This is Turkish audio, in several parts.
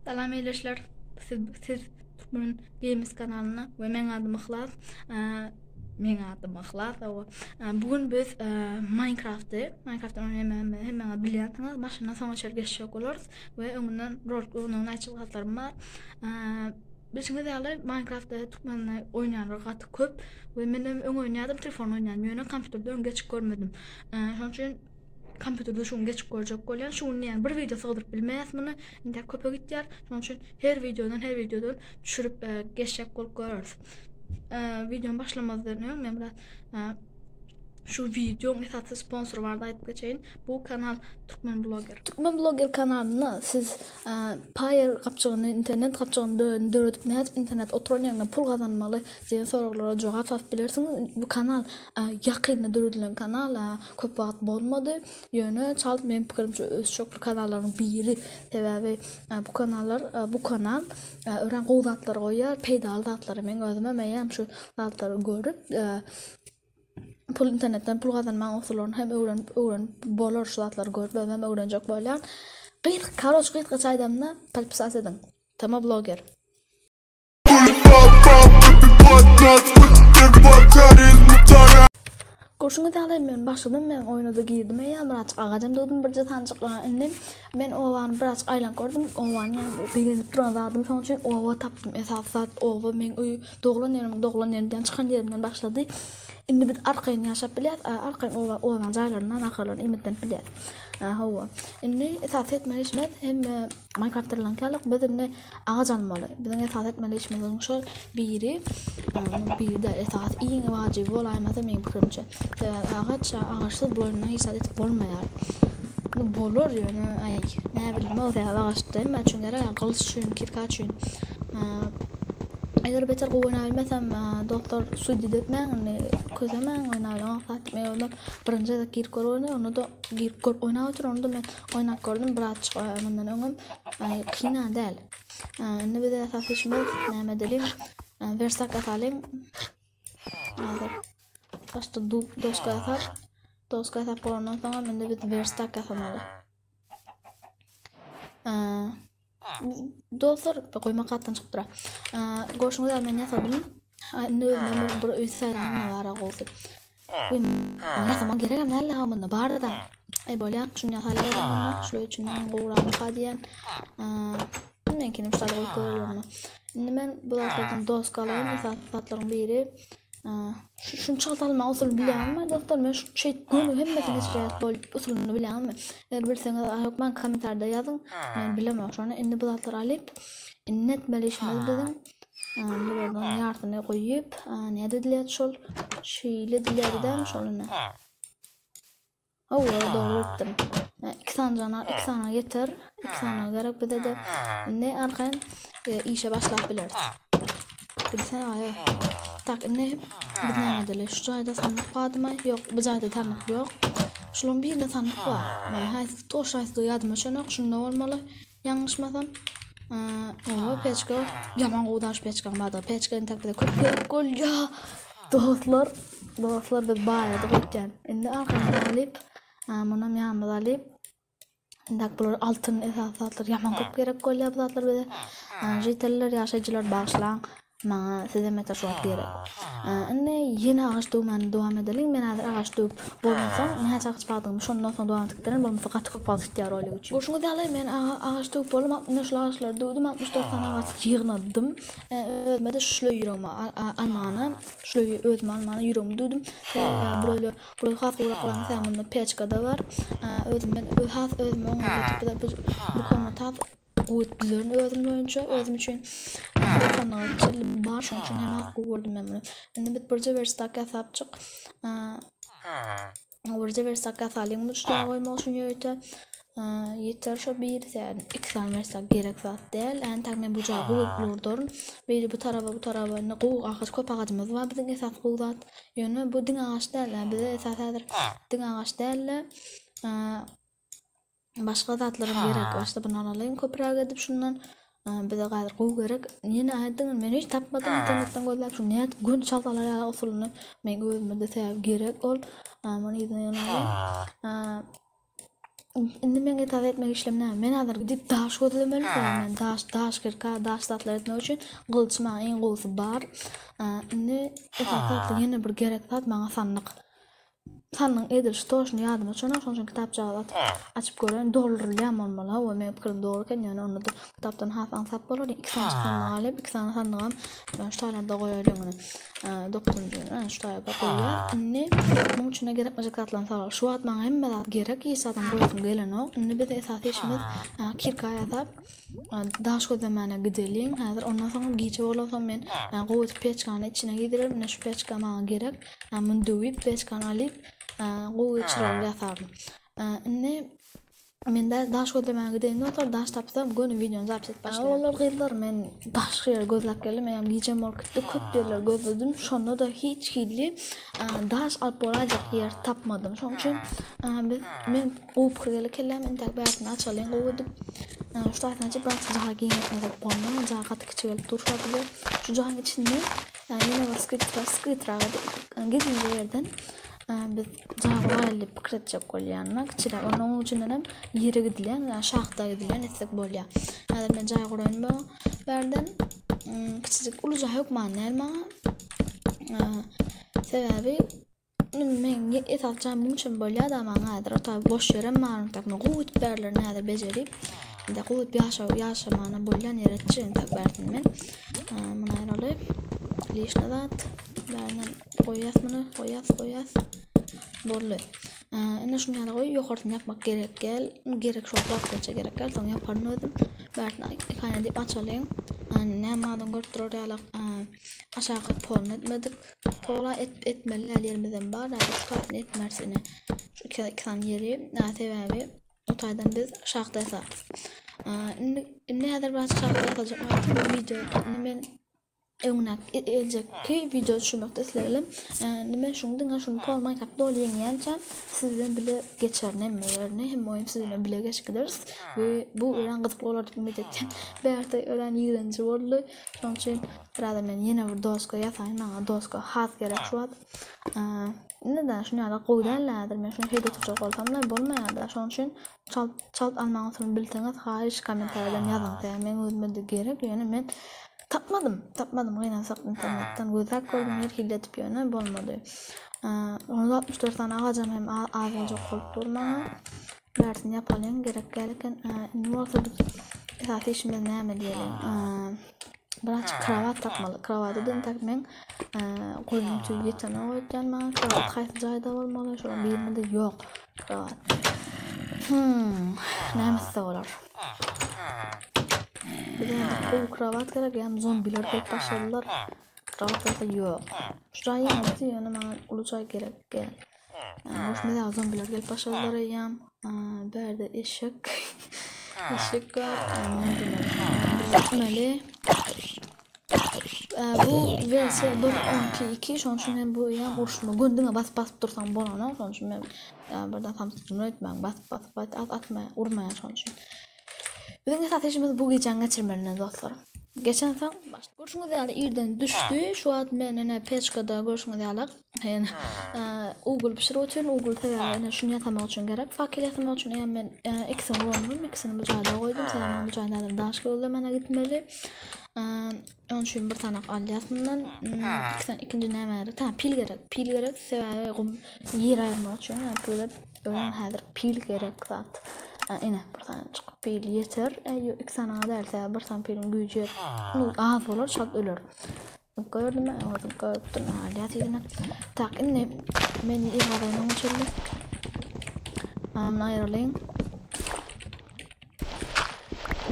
Salam eyleşler. Siz bugün Games kanalına ve men adım Ihlas. Bugün biz Minecraft'ı oynaymanı hemen biliyorsunuz. Başına sonra geçecek oluruz ve onun açıklıklarım var. Bizim de Minecraft'ta tutmanı oynayan rahat köp ve benim oynadım telefon oynayan yöne kompüterde geç görmedim. Onun için kompüterde şunu geç görecek olan şunu yani bir video sığdırıp bilmez bunu indi köpe gitler. Onun için her videodan düşürüp geçecek görürüz. Videonun başlamazdan önce ben biraz şu videonun esası sponsor vardı ayıp geçeyim. Bu kanal Türkmen Blogger. Türkmen Blogger kanalına siz payır kapçığını, internet kapçığını dördüp neyat internet oturan pul kazanmalı diye sorulara cevap bilirsiniz. Bu kanal yakında dördülen kanal köp vaxt bolmadı. Yönü çalıp benim fikrimce öz çoklu kanalların biri sebebi bu kanal öğren qoğdatları koyar, peydal zatları men özüme meyem şu zatları görüp pul internetten pul kazanma usullarını hem öğren bolor şu zatları görüp hem öğrenecek bolan qiyt qaçaydamna palpsas edin. Tamam blogger. Koşunu da başladım ben oynadı girdim ya birazcık ağacım dedim bir tanıcıklar indim ben ovan birazcık aylan gördüm ovan yani beğenip duradım son için ova taptım esasat ova men doğulan yerimden çıkan yerimden başladı indi biz arkayın yaşap bilet arkayın ovan jaylarından akalarını imitten bilet hava indi esas etmeli hem Minecraft'tan kalak bizimle ağaç almalı bizim esas etmeli işimiz şol biri de esas iyi vacip olaymasa men fikrimce ağaçsız bu oyundan hiç adet olmayar. Bu bolur yani ne bileyim o da ağaçtayım ben çünkü kılıç için kirkaç için eğer beter oynayamazsam doktor süt etmen közemem oynayamam Fatma oynayıp birinci de kirkor oynuyor onu da kirkor oynayıp onu da ben oynak gördüm birazcık ondan öngüm kina değil. Ne bir de esas işimiz ne edelim versak atalım. Başta doska atar por ondan sonra ben de bir verstak atamalı. Dostlar koyma kattan çıktı. Goşunu da ben yasadım. Ne bir üstten var oldu. Ne zaman gerek ne lazım barda da. Böyle şunu halledelim. Şöyle içinden doğrayalım hadiyen. Ben kendim şöyle koyuyorum. Şimdi ben bu zaten doskaların satlarım biri. Şunu çaltalma usul bilen mi? Doktor ben şu günü hemmesini isteyip bolup usulünü bilen mi? Eğer bilseniz yok ben komentarda yazın. Ben bilemem. Sonra indi bu zatları alıp net belişmez dedim. Buradan yartını koyup ne dediler şol şeyle dilerden şoluna. Doğru ettim. İki sana yeter. İki sana gerek bir de ne arkan işe başlayabiliriz. Bilsen aya. Tak ne bilmem şu cayda sandık var mı? Yok, bu cayda tanık yok. Şunun bir de sandık var. Toşaydı yadıma şunu olmalı. Yanlışmasam. O peçka. Yaman qo'dash peçka vardı. Peçkanın taqida ko'p ya. Dostlar biz bayada ketgan. Endi arqamdan olib, buni yanımda olib dak bular altın esasatlar yaman ko'p kerak qo'lyapti zatlar bizga. Jitellar, yashaychilar bağışlang. Bana size metaşuat gerek. Yine ağaç doğumunu devam edelim. Ben ağaç doğup bolmasam, ne çağış bağdım. Şundan sonra devam ettiklerim. Ben fakat çok fazla ihtiyar oluyor için. Boşuna değil ben ağaç doğup bolum. 60 ağaçlar doğdum. 64 tane ağaç yığnadım. Özmede şöyle yüreğimi almanı. Şöyle özme almanı yüreğimi doğdum. Böyle has uğraklarını sevmemde peçkada var. Özme bu konu tat Uyutluların özüm için kanalcılık var şunun için hemen gördüm ben bunu. Şimdi bir verstak yapacak. Orada verstak yapalım. Bu işte koymalısın yeter şu bir yani iki tane versak gerek var değil. Yani takmen bu cevabı bulurdun. Böyle bu tarafa ne koğu ağaç köp ağacımız var. Bizim esas koğudat. Yani bu din ağaç değil. Bize esasadır. Din ağaç değil. Başka zatlarım gerek. Başta bunu alayım köprüye gidip şundan bize gayrı koy gerek. Yine aydın ben hiç tapmadım internetten koydular. Şu niyet gün çaltalar ya usulünü ben gözümde sev gerek ol. Bunu izin alayım. Indi men itaat etmek işlemine men hazır gidip daş gözlemeli men daş kirka daş tatlar etmek için gılçma en gılsı bar. Indi itaat yine bir gerek tat bana sanның ediliş toşunu yadıma şonun kitapçağı açıp gören doldurulýan bolmaly. O men pikirim dogry eken, ýani onu da kitapdan has ansap bolar. 2 sanny alyp 2 sanny ben şu taýlarda goýarym onu. Doktorun şu taýda goýar. Indi muň üçin gerek majatlan salar. Şu wagt maňa hemme gerek ýa-da goýup gelen o. Indi biz esasy işimiz kirka ýatyp daş gözlemene gidelim. Hazır ondan soň giýje bolasam men goýup peçkany içine giderim. Mene şu peçka maňa gerek. Men döwüp peçkany alyp goýup çyragy ýatarym. Indi mende daş gözlemene gidelim. Otur daş tapsam göni videonu zapis et başlaýar. Olar gyýlar men daş ýer gözläp geldim. Men giýjem bolupdy köp ýerler gözledim. Şonda da hiç hili daş alyp bolajak ýer tapmadym. Şoň üçin men goýup kelem intek bätini açalym goýdum. Şu taýtnaçy biraz jaha giýmek bolmaly. Jaha gaty kiçilip durýardy. Şu jahanın içinde ýene bir skritra gidince ýerden biz jaha pikir etjek bolýanlar. Kiçilip onun üçin hem ýere gidilen, şahta gidilen etsek bolýar. Häzir men jaha guraýyn bu berden kiçik uly jaha ýokmanlar maňa. Sebebi men etatjam muçun bolýar da maňa häzir ota boş ýere maňa takmy goýup berlerini häzir bejerip da goýup ýaşamana bolýan ýeretçi takberdim men. Muna ýaly lişne dat berden goýas bolly. Ene şunu ýaly goý ýokartyn ýapmak gerek gerek şu wagtça gerek gel soň ýaparyn özüm berden ikana diýip açalym. Nämadan görtürür ýaly aşağı polny etmedik. Pola etmeli ýerimizden bar, da etmersini. Şu ikan ýeri näsebebi o taýdan biz şahta ýatarys. Indi häzir biraz şahta ýatajak video men öňüne eljeki video düşürmekde islerim. Men şunu Paul Minecraft dolýan ýançam sizden bile geçer nemelerini hem oýum sizden bile geçgideriz. Ve bu ören gyzyk bolar diýip umyt etdim. Bäýerde ören ýygyncı boldy. Şoň üçin biraz men ýene bir doska ýataýyn, maňa doska has gerek şu wagt. Neden şunu ýa-da goýdanlardyr. Men şunu hede tutjak bolsam da bolmaýardy. Şoň üçin çalt almaňyzy bilseňiz haýyş kommentarlardan ýazyň. Men özüme de gerek, ýani men tapmadım gynansak internetden gözläp gördüm yer hilletip ýöne bolmady. 164 tane agajam hem az boljak bolup durmaňa. Närsini ýapalym gerek gelken indi bolsa esasy işimiz näme diýelim. Biraz kravat takmaly. Kravaty da tak men goýuny tüýetene goýdan maňa kravat haýsy jaýda bolmaly. Şoň birinde ýok kravat. Näme bolar? Bu kravat gerek ýa zombiler gelip başladylar. Kravat da ýok. Şuraya ýaňy ýöne maňa uluçay gerek. Şunda zombiler gelip başladylar ýa berde eşek var. Meli. Bu versiya 1.12 şoň üçin men bu ýa urşma gündüňe basıp dursaň bolany. Şoň üçin men birden samsyny etmäň basıp atma urmaýan şoň üçin. Bizim esaslaşımız bu gecen geçirmeliyiz dostlar. Geçen sen başladık. Görüşünüz ýaly ýerden düşdü. Şu wagt men ene peçkada görüşünüz ýaly. Ugul pişirip oturýan, ugul taýýar. Şunu ýatamak üçin gerek. Fakir ýatamak üçin ýa men ikisini goýdum, ikisini bu jaýda goýdum. Sen bu jaýda daş gözlemene gitmeli. Onun üçin bir tanak alýasyndan ikinji näme? Pil gerek. Pil gerek. Sebebi ýer aýrmak üçin ölen häzir pil gerek zat. Ene bir tane çıkıp pil yeter. İki tane derse bir tane pilin gücü az olur, şart ölür. Gördüm ben, orada gördüm. Aliyatıyla. Tak, ine beni iradayla uçurdu. Ayrılayım.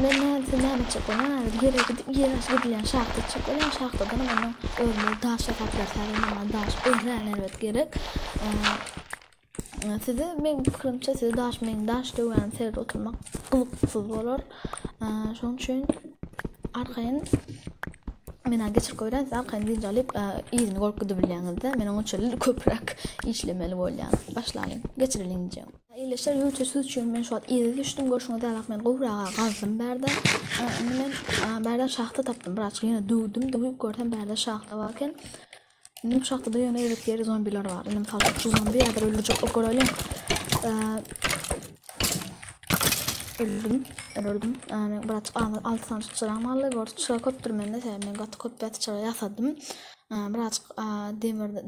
Ben ne çıkıyorum? Yere gidilen şahta çıkıyorum. Şahtadan onun ölmüyor. Daş yapaklar. Daş öğren elbet gerek. Size men pikirimçe size daş döwän serde oturmak gılıksız bolar. Şoň üçin arkaýyn mena geçir koýdan, siz arkaýyn dinje alyp ýerini görüp gidebilýäňizde men oňa çöl köprek işlemeli bolýan. Başlaýyn. Geçirelim diýen. Eýleşler ýurtça süz üçin men şu wagt ýerde düşdüm. Görüşüňiz ýaly men gowraga gazdym berde. Men berde şahta tapdym. Biraz ýene döwüp gördüm berde şahta barken. Nim şahta da ýöne ýerek ýeri zombiler bar. Nim salak zombi ýa-da öldürjek görelem. ölürdüm. Men birazcık alttan çıramallı, gortu çıra köptürmende men gatı köpbet çıra yasadım. Birazcık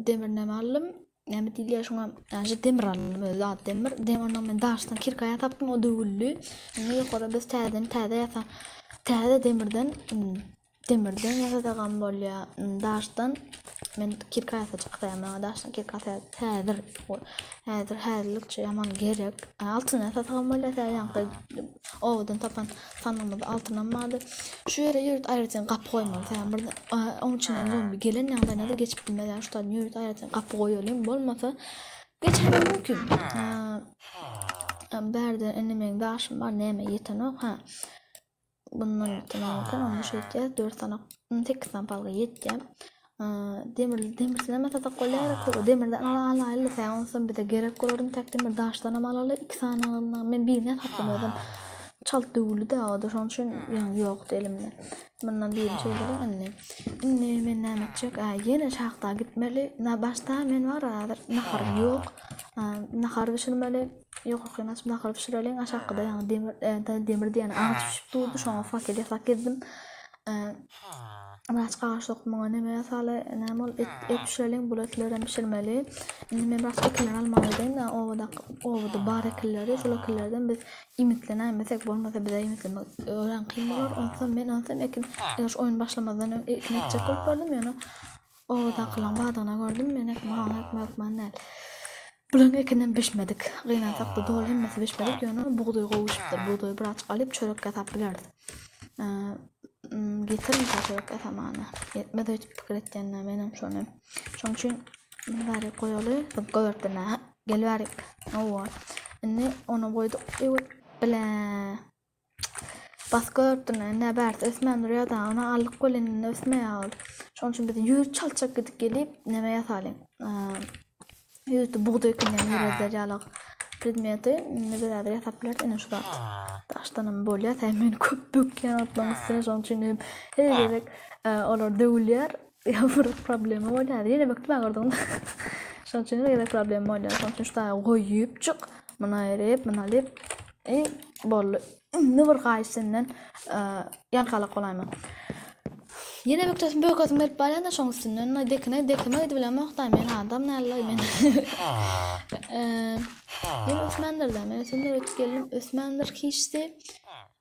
demir neme aldım. Yani diliye şuna yani demir aldım, demirden men daştan kirkaya taptım, o dövüllü. Ne yukarı biz täze yasa, täze demirden yasadan bolya daştan men kirkaya çykdym, daştan kirkaya häzirlikçe yaman gerek. Altına yasatan bolya täze owadan tapan sanmady altınanmadı. Şu yere yürüt ayrıca kapı koymalı. Onun için zombi gelen yandan da geçip bilmeden şuradan yürüt ayrıca kapı koyalım. Olmasa geçemem mümkün. Berden ennemeğin daşım var, neme yeten o. Bundan tamamken onu şöyle 4 tane tek sampalga yeteceğim. Demir sinema tatak koyarak demirden ala falan olsun bir de gerek koyarım tek demir daştan alalı 2 tane aldım. Ben birine hakkım çalt dövülü de o da şunun için yani yoktu elimde. Bundan bir şeyleri anne. Men ne yapacak? Yine şahta gitmeli. Ne başta men var nahar yok. Nahar pişirmeli. Yok okuyamaz. Nahar pişirelim. Aşağıda yani demir diye ağaç tuttu. Şu an fark ettim. Biraz karışık mı ne mesela ne mal et pişirelim bulatlardan pişirmeli. Men biraz ekler almalıyım. Ovada barekleri, şulaklardan biz imitlenen mesela bolmasa bize imitleme öğren kıymalar. Ondan ekin oyun başlamadan ekmek çakıp verdim yani. Ovada kılan badana gördüm. Men ekmek bulan ekinden pişmedik. Gıynan saklı doğru nasıl pişmedik yani buğday koğuşuptur. Buğday biraz alıp çörek atıp bilerdi. Getirin çörek atamana. Yetmedi hiç fikir ettiğine benim şunu. Şunun için bunları koyalı. Gördüğüne gelverik. Inni onu koyduk. Bile bas gördüğüne ne bert Osman rüyada ona alık kolinin Osman aldı. Şunun için bizim yürü çalçak gidip gelip neme yatalım. Yürüdü buğday kından yürüdeceğiz. Предметы бeraber yataplar ene şu taştanım bolya hemen köp bükken atlamışsın şunun için her gerek olur dövülür ya bir problemi var ya yine baktım gördüm şunun için gerek problemi var şunun için şu koyup çık bana erip bana alıp bol ne var kayısından yan kalak olayım. Yine bakacağım böyle kadın bir bayan da şansının ne dekme edip muhtaç men adam ne Allah men. Ben Osmanlı'dan ben ötkelim Osmanlı kişisi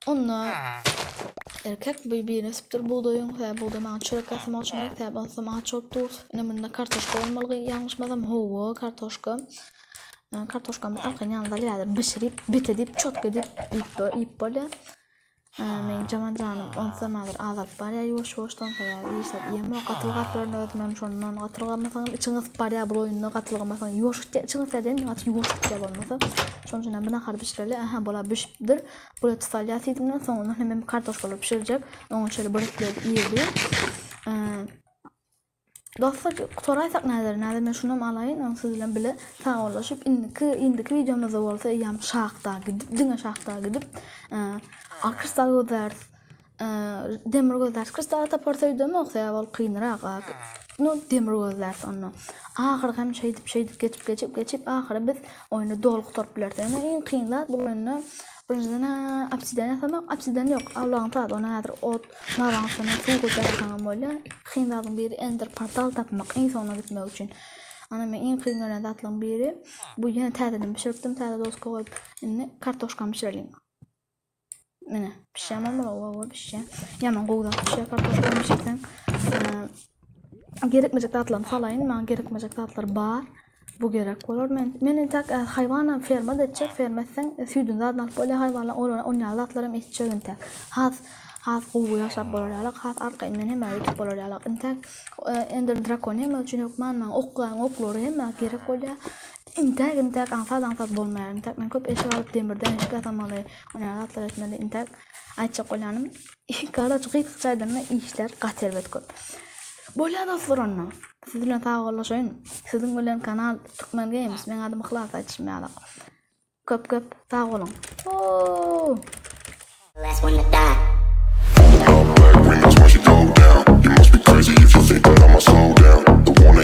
onlar erkek birbirine süptür buğdayın ve buğdayın çörek asma çörek tabi asma çok tuz ne kartoşka olmalı yanlış madem hava kartoşka alkan yanında yani pişirip bitedip çok gidip ip böyle men jaman canım on zamandır azap var ya yoş-yoşdan sonra işte yeme katılgatlarını ötmem şondan katılgamasan içiniz var ya bu oyunda katılgamasan yoş içiniz dedim at yoş diye olmasa şondan bana harbi pişireli bola pişipdir bu tutalyasidimden sonra hemen kartoşkalı pişirecek onu şöyle bırakıp yiydi dostlar soraysak näder men şunu alayın onu sizle bile sağollaşıp indiki videomuzda olsa yam şahta gidip dinge şahta gidip kristal gözler demir gözler kristal taparsa deme oxya ol qiyinraq no demir gözler onu ahir hem şeydip geçip ahir biz oyunu dolqutib bilerdi ama en qiyinlar bu oyunu birinchidan apsidan yok Allah'ın tadı ona nedir ot naransını suv ko'targan bo'lgan qiyinlardan biri ender portal topmoq insonni bitmek için ana men en qiyinlardan atlan biri bu yana ta'dadan pishirdim ta'da do'st qo'yib endi kartoshkani pishiraling mana pishiraman bu pishgan yaman qo'g'da pishgan kartoshkani pishirsan gerekmeyecek tatlarni solayın men gerekmeyecek tatlar bar bu gerek olur. Men tak hayvana ferma edecek fermesen sütün zaten alıp böyle hayvanlar onun zatlarım içeceğim tak. Has kuğu yaşap bolalarak has arkayın men hemen yutip bolalarak tak ender drakon hemen için yok men okları hemen gerek oluyor. İntak ansat bolmayan tak men köp eşya alıp demirden eşik atamalı onun zatlar etmeli intak aytacak olanım. Kara çıkıp çaydan işler katerbet köp. Bolya da sorunna. Sizden sağollaşayım. Sizin bilen kanal Türkmen Games. Men adım Xılas açmayalım. Köp sağ olun. Last one to die. Black windows when you go down. You must be crazy if you think that I'ma slow down. The one